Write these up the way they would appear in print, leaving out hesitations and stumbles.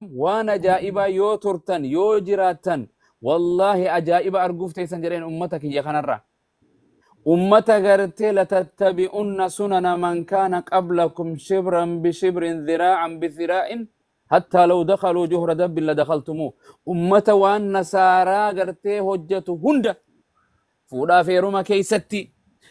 وانا جائبا يو ترتن يو جراتن والله أجائب أرجوف تيسن جرين أمتك يا خنرة أمتا غرتي لتتبعن سنن من كان قبلكم شبرا بشبر ذراعا بذراع حتى لو دخلوا جهر دب لدخلتموه أمتا وان نسارا غرتي هجة هند فودا في روما كيستي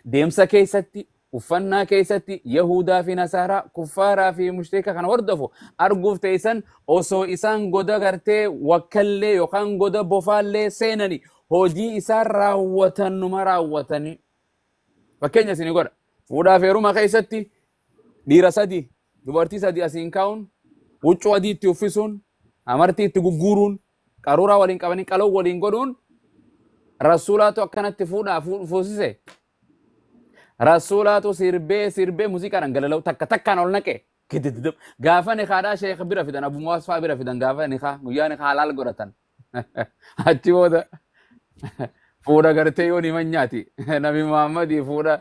ديمسا كيستي وفنا كيستي يهودا في نسارا كفارا في مشتركة كان وردفو أرجوف تيسن أوسو إسان غدا غرتي وكالي يوكان غدا بوفالي سينني هوجي إسان راوتن نما راوتني Fakkeenya isin godha. Fuudhaa fi heeruma keessatti dhiira sadi, dubartii sadi asiin kaa'uun, huccuu adii itti uffisuun, amartii itti gugguuruun, qaruuraa waliin qabanii qaloo waliin godhuun rasuulaatu akkanatti fuusise. Rasuulaatu sirbee muuziqaadhaan galala'u takkaan ol naqe. Gaafa ni haadhaa sheekh bira fidan, Abu Muwaas fa'aa bira fidan gaafa ni haa guyyaa ni halaal godhatan. Achi booda fuudha gartee yoo ni manyaati nabi Muhammadii fuudha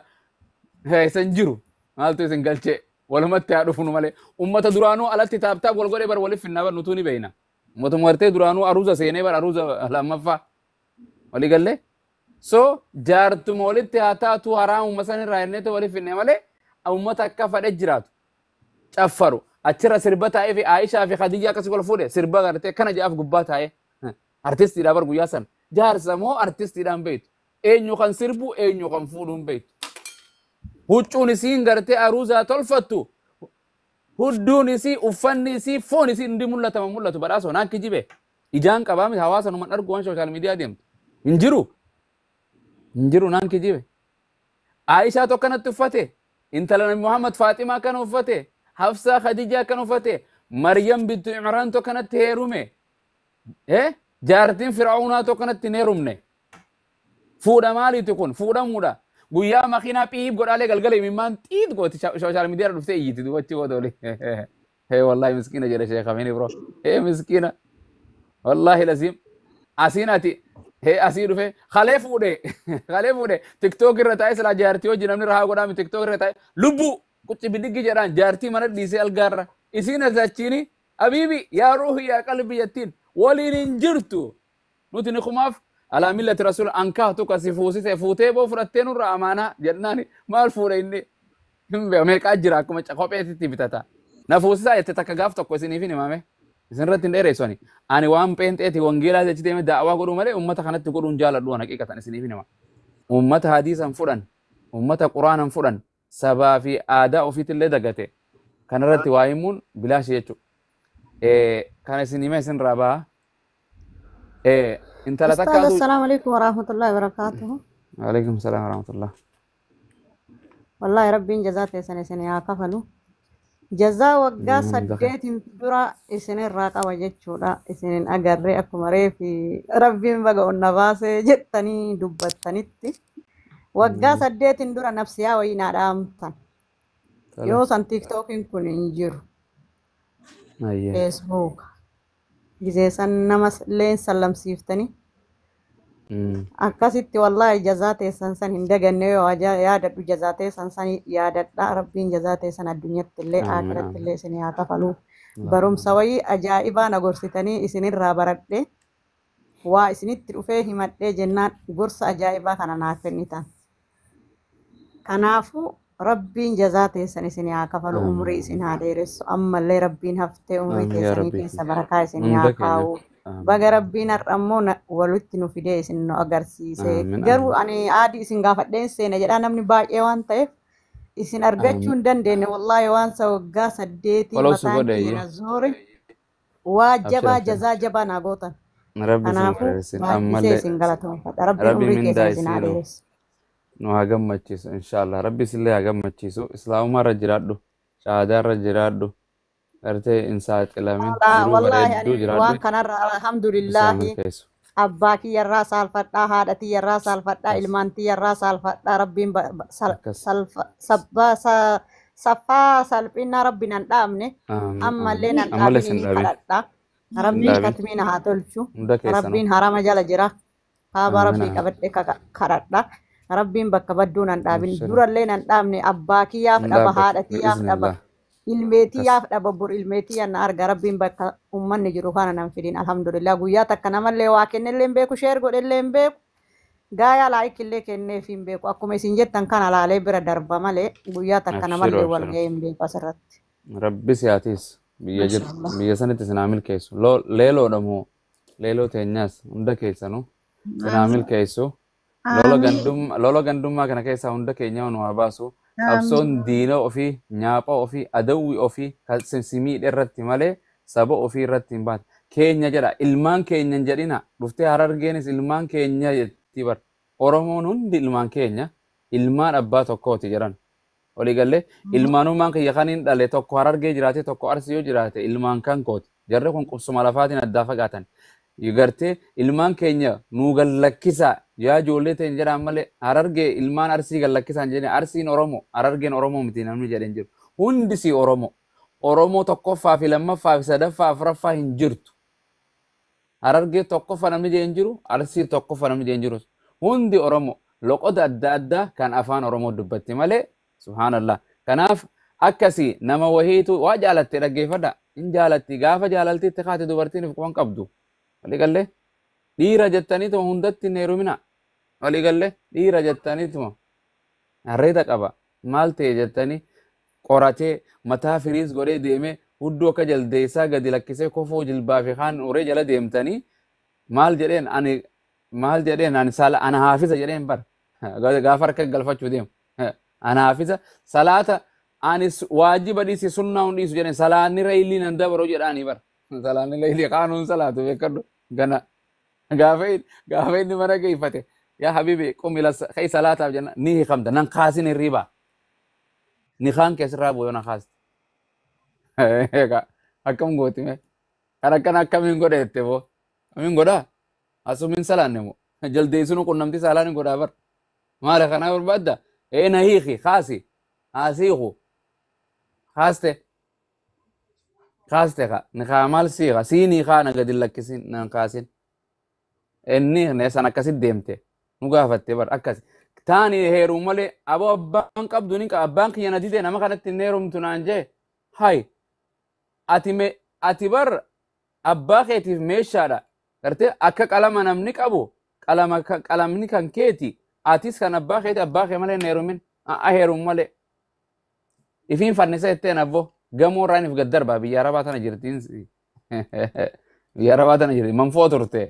isin jiru maaltu isin galchee walumatti haa dhufnu malee ummata duraanuu alatti taaptaap wal godhee bar waliif finnaa bar nutuu ni beeyna ummata gartee duraanuu aruuza seenee bar aruuza lammaffaa walii gallee so jaartuma walitti haa taatu haraamuma san irraa jennee waliif finnee malee ummata akka fadhe jiraatu caffaru achirra sirba taa'ee fi Aishaa fi Khadijaa akkasii wal fuudhe sirba gartee kana jaaf gubbaa taa'ee artistiidhaa bar guyyaa san jaarsa moo artistiidhaan beektu eenyu kan sirbu eenyu kan fuudhuun beektu huccuun isiin gartee aruuzaa tolfattu hudduun isii uffanni isii foon isii hundi mul'atu badhaasoo naan kijibe ijaan qabaa miti hawaasa numan argu waan sooshaal miidiyaa deemtu hin jiru naan kijibe Aishaa tokkanatti uffate intala nabi Muhammad Faaximaa kana uffate Hafsaa Khadijaa kana uffate Maryam bintu Imraan tokkanatti heerume jaartiin Fir'aawnaa tokkanatti hin heerumne fuudha maaliiti kun fuudhamuudha guyyaa makiinaa xiib godhaalee galgala imimmaan xiit gooti sooshaal miidiyaa dhuftee iyyiti dubachi booda oli wallahi miskiina jedhe sheekamini bro miskiina wallahi laziim asiin ati asii dhufe kalee fuudhe tiktook irra taa'e silaa jaartii hojii namni rahaa godhaami tiktook irra taa'e lubbuu qucci bidiggi jedhaan jaartii mana dhiisee algaarra isiin asachiini habiibi yaa ruuhi yaa qalbi jettiin waliin hin jirtu nuti ni kumaaf على ملة رسول أنكه تكسي فوسي فوتي بو فرتين الرا أمانة جدناني ما الفورة إني هم بيميك أجراكم أشقوبة تتبتتا نفوسي ساية تتكاف تكوسيني فيني مامي سنرتين إيري سوني أنا وام بنت إتي وانجيلا تجتمع دعوة قولوا مالي أمة خانت تقولون جالا دونا كي كتاني سني فيني ما أمة حديثا فرن أمة قرآن فرن سبا في آداء في تلي دقته كان رتي وايمون بلا شيء كان سني ما سن رابا انت لا أستاذ السلام عليكم ورحمة الله وبركاته. وعليكم السلام ورحمة الله. والله ربي جزاته سنة يا كفلو جزاء وقا سديت درا إسن الراقة وجدشولا إسن أقرر أكمري في ربي بقى النباس جتني دبتنيتي وقا سديت درا نفسيا وينا رامتن يوسن تيك توك كن انجر فيسبوك جزيسان نمس لين سلام سيفتني akkasitti wallahi jazaate sansan hin daganne yaadadhu jazaate sansan yaadadha rabbiin jazaate san addunyatti illee aakiratti illee isin haa kafalu barumsa wayii ajaa'ibaa na gorsitanii isinirraa baradhe waa isinitti dhufee himadhee jennaan gorsa ajaa'ibaa kana naaf kennitan kanaafu rabbiin jazaate san isin haa kafalu umrii isin haa dheeressu ammallee rabbiin haftee umrii keessanii keessa barakaa isin haa kaa'u baga rabbiin har'ammoo walitti nu fidee isin nu agarsiise garuu ani aadii isin gaafadheen seena jedhaa namni baay'ee waan ta'eef isin argachuu hin dandeenye wallaahi waan sa waggaa 8 mataan keenya zoore waa jabaa jazaa jabaa naa gootan kanaafuu baay'isee isin galatoomfadha rabbiin umrii keessa isin haa dheeressu nu haa gammachiisu inshaallah rabbis illee haa gammachiisu islaamummaa irra jiraadhu shahaadaa irra jiraadhu arte insaat ilamin wallahi waan kanarra alhamdulillahi abbaa kiyyarraa saalfadhaa haadha tiyyarraa saalfadhaa ilmaan tiyyarraa saalfadhaa rabbiin saffaa salphina rabbiin an dhaabne ammallee nan dhaabin kadhadhaa rabbiin katmiina haa tolchu rabbiin harama jala jira haaba rabbii qabadhe kadhadhaa rabbiin bakka badduun an dhaabin durallee nan dhaabne abbaa kiyyaaf dhaba haadha kiyyaaf dhaba ilmeetii Kas. yaaf dhababbur ilmeetii yanna arga rabbiin bakka ummanni jiru kana nan fidin alhamdulillah guyyaa takka namallee waa kennellee hin beeku sheer godhellee hin beeku gaayaa laayikillee kenneef hin beeku akkuma isin jettan kana laalee bira darba malee guyyaa takka Abshiru namallee wal abshiru. ga'ee hin beeku asirratti. Rabbi siyaatis biyya jir Mashaallah. biyya sanitti sinaa milkeessu. Leeloodha moo leeloo teenyaas hunda keessanuu sinaa Amiin. milkeessu. Amiin. Lola gandummaa kana keessaa hunda keenya nu haa baasu. Amiin. Qabsoon diina ofii, nyaapha ofii, adawwii ofii kan simmiidhe irratti malee saba ofii irratti hin baate. Keenya jedha ilmaan keenya hin jedhina. Dhuftee Harargeenis ilmaan keenya jetti bar. Oromoon hundi ilmaan keenya ilmaan abbaa tokkooti jedhan. Walii gallee ilmaanummaan kiyya kan hin dhale tokko Harargee jiraate tokko Arsii yoo jiraate ilmaan kan kooti. Jarri kun qubsuma lafaatiin addaa fagaatan. Gartee ilmaan keenya nuu gallakkisaa yaa ijoollee ta'in jedhaan malee Harargee ilmaan Arsii gallakkisaan jedhanii Arsiin Oromoo Harargeen Oromoo miti namni jedhan jiru. Hundisii Oromoo. Oromoo tokkoffaa fi lammaffaa fi sadaffaa afuraffaa hin jirtu. Harargee tokkoffaa namni jedhan hin jiru Arsii tokkoffaa namni jedhan hin jiru. Hundi Oromoo loqoda adda addaa kan afaan Oromoo dubbatti malee subhaanallah. Kanaaf akkasii nama wahiitu waa jaalatte dhaggeeffadha. Hin jaalatti gaafa jaalaltiitti kaate dubartiin of qaban qabdu. Walii gallee dhiira jettaniituma hundatti hin heerumina. Walii gallee dhiira jettaniituma harreeta qaba. Maal ta'e jettanii qoratee mataa firiis godhee deemee hudduu akka jaldeessaa gadi lakkisee kofoo jilbaa fi kaan uree jala deemtanii maal jedheen ani sala ana haafisa jedheen bar gaafa harka galfachuu deemu. Ana haafisa salaata anis waajiba dhiisi sunnaa hun dhiisu jedheen salaanni reeyilii nan dabaroo jedhaanii bar. Salaanni reeyilii qaanuun salaatu beekadhu gana gaafa inni mana geeffate yaa habibi qumila kay salaataaf jenna ni hiikamta nan kaasin hirriibaa. Ni kaan keessirraa booyoo na kaaste. Akkam gootime kan akkana akkamiin godha jette boo akkamiin godhaa asumiin salaanne moo jaldeessinu qunnamti saalaan hin godhaa bar maala kanaa barbaadda na hiiki kaasi haasiiku kaaste ka ni kaa maal siiqa siinii kaa na gadi lakkisin nan kaasin inni neessan akkasit deemte nu gaafatte bar akkasi taani heeruun malee aboo abbaan qabdu ni qaba abbaan kiyya na didee nama kanatti hin heerumtu naan jee hay ati bar abbaa keetiif meeshaadha gartee akka qalama namni qabu qalamni kan keeti atis kan abbaa keeti abbaa kee malee hin heerumin heeruun malee ifiin fannisa jetteen abbo gamoo irraan if gaddarbaa biyya arabaa tana jirtiin biyya arabaa tana jirti manfoo turte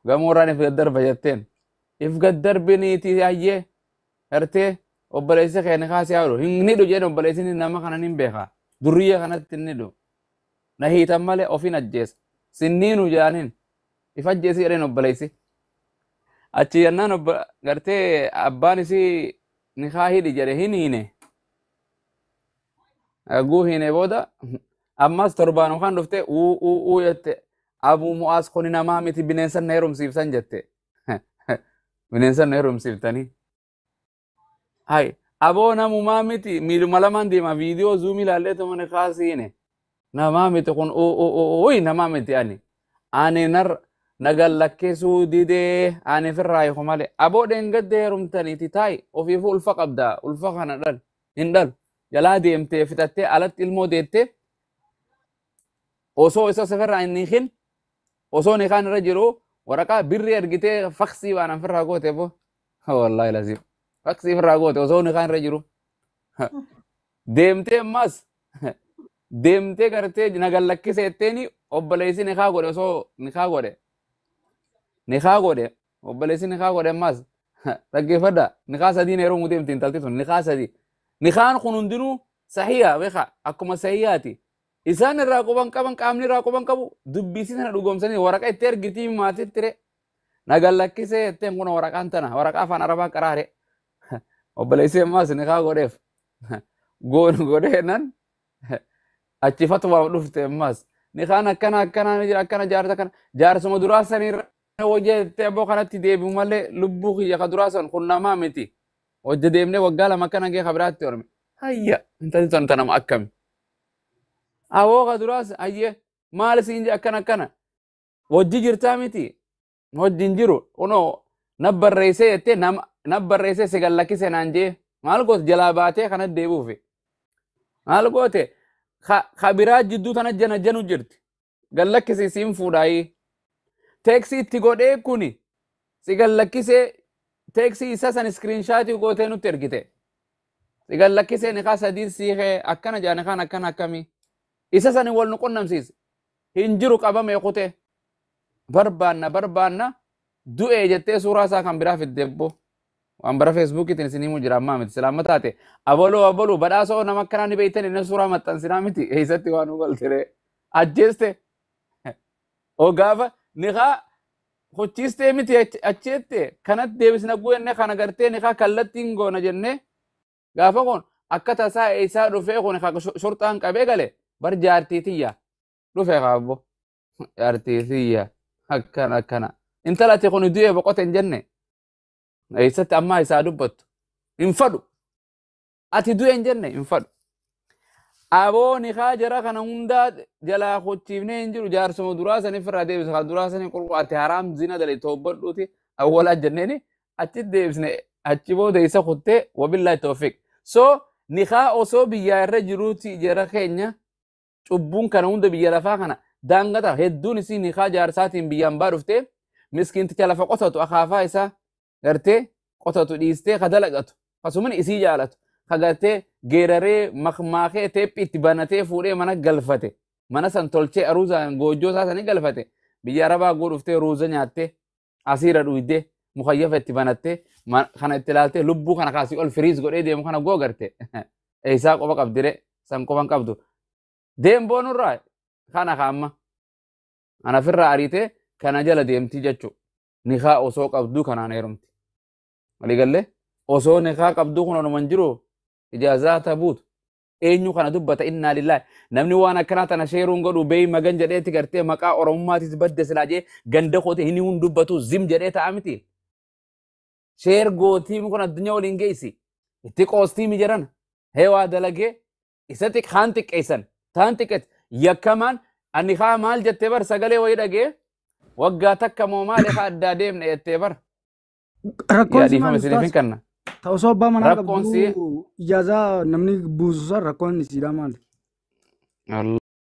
gamoo irraan if gaddarba jetteen if gaddarbiniiti hayyee gartee obboleessi kee ni kaasee haadhu hin hidhu jedhe obboleessi nama kanan hin beekaa durriyya kanatti hin hidhu na hiitan malee ofin ajjeesa sinniinu jedhaniin if ajjeesi jedheen obboleessi achi yennaan gartee abbaan isii ni kaa hidhi jedhe hin hiine guu hiine booda ammas torbaan kan dhufte uu jette abuu mu'aas kuni namaa miti bineensan na heerumsiiftan jette bineensan na heerumsiiftanii hay aboo namumaa miti miiluma lamaan deema viidiyoo zuumii ilaallee tumane kaasiine namaa miti kun uy namaa miti ani nagan lakkisuu didee ani firraa hiiku malee aboo dheengadde heerumtaniiti taayi ofiifu ulfa qabda ulfa kana dhal hin dhalu jalaa deemtee fitattee alatti ilmoo deettee osoo isa safirraa hin hiikin osoo ni kaan irra jiru waraqaa birrii ergitee faksii waan firraa goote boo wallaahi lasiif faksii firraa goote osoo ni kaan irra jiru deemtee ammas deemtee gartee nagan lakkise jetteeni obboleessi ni kaa godhe osoo ni kaa godhe obboleessi ni kaa godhe ammas dhaggeeffadha ni kaa sadiin heerumuu deemti intalti tun ni kaa sadii ni kaan kun hundinuu sahiyaa beeka akkuma sahiyaati isaan irraa quban qaban qaamni irraa quban qabu dubbisii sana dhugoomsanii waraqaa itti ergitii maatiitti re nagan lakkise jetteen kun waraqaan tana waraqaa afaan arabaa qaraare obboleessi ammas ni kaa godheef godhee nan achi fatwaaf dhufte ammas ni kaan akkana jaarsa kana jaarsuma duraa sanirra hojjette aboo kanatti deebi'u malee lubbuu kiyya ka duraa san kun namaa miti hojja deemnee waggaa lama akkana gee kabiraatti orme hayya intalli tanta nama akkami aboo ka duraas hayye maal siin je akkana hojji jirtaa miti hojjin jiru kunoo nabbarreessee jettee nabbarreessee si gallakkise naan jee maal goote jalaa baatee kanatti deebi'uufi maal goote خبرات جدو تنجنا جنو جرت قال لك سيسين فوداي تاكسي تيغودي كوني سي قال لك سي تاكسي اساسا سكرين شات يغوتينو ترغيته سي قال لك سي نخا سدين سيخه اكنا جانا كان اكنا كمي اساسا ول نقنم سيس هنجرو قبا ميقوته بربانا دو اجته سورا سا كان برا في الدبو وان برا فيسبوك تنسيني مجرا ما مت سلامتاتي ابولو بداسو نمكراني بيتن ان سورا متن سلامتي ايستي وانو قلتره اجسته او غافا نخا خوچيسته متي اچيته كانت ديبس نغو ان خنا غرتي نخا كلتين غو نجنه غافا كون اكتا سا ايسا رفي كون خا شرطان قبي غله بر جارتيتيا رفي غابو جارتيتيا كنا انت لا تكون دويه بقوتن جنه ايست اما ايسا دبت انفدو اتي دويه جنه انفدو ابو نخا جرا كان هوندا جلا خوتيفنه انجرو جارسمو دراسه نفر ديبس خا دراسه ني قرقات حرام زنا دلي توبدوتي اولا جنني اتي ديبسني اتيبو ديسا خوته وبالله توفيق سو نخا اوسو بيا رجروتي جرا كينيا چوبون كان هوندا بيا لفا كان دانغتا هدون سي نخا جارساتين بيان بارفته مسكين تكلف قطتو اخافا ايسا غرتي قطتو ديسته خدلقتو فسومن اسي جالت خغته غيرره مخماخه تيبي تبانته فوري منا غلفته منا سنتولچه اروزا غوجو ساسني غلفته بيا ربا غورفته روزا نياته اسير دويده مخيفه تبانته خنا اتلالته لبو خنا خاسي اول فريز غودي ديم خنا غو غرته ايسا قبا قبدره سن قبان قبدو ديم بونو راي خنا خاما انا فرا اريته كان جل ديمتي جچو نخا اوسو قبدو كان نيرمتي ولي قال اوسو نخا قبدو كن منجرو اجازات ابوت اينو كان دبت انا لله نمني وانا كانت انا شيرون غدو بي مغن جديت غرتي مقا اورماتي تبدس لاجي غند خوتي هني دبتو زم جديت امتي شير غوتي مكن الدنيا ولينجيسي اتقوستي مجرن هيوا دلغي اساتك خانتك ايسن تانتك يكمان انخا مال جتبر سغلي ويدغي وقا تكا مو مالي خادا ديمنا يتبر ركون يا سي دي مان فما سيني استاذ فين كنا توصو با منا ركون سي قبدو اجازه نمني بوزو ركون سي دا مال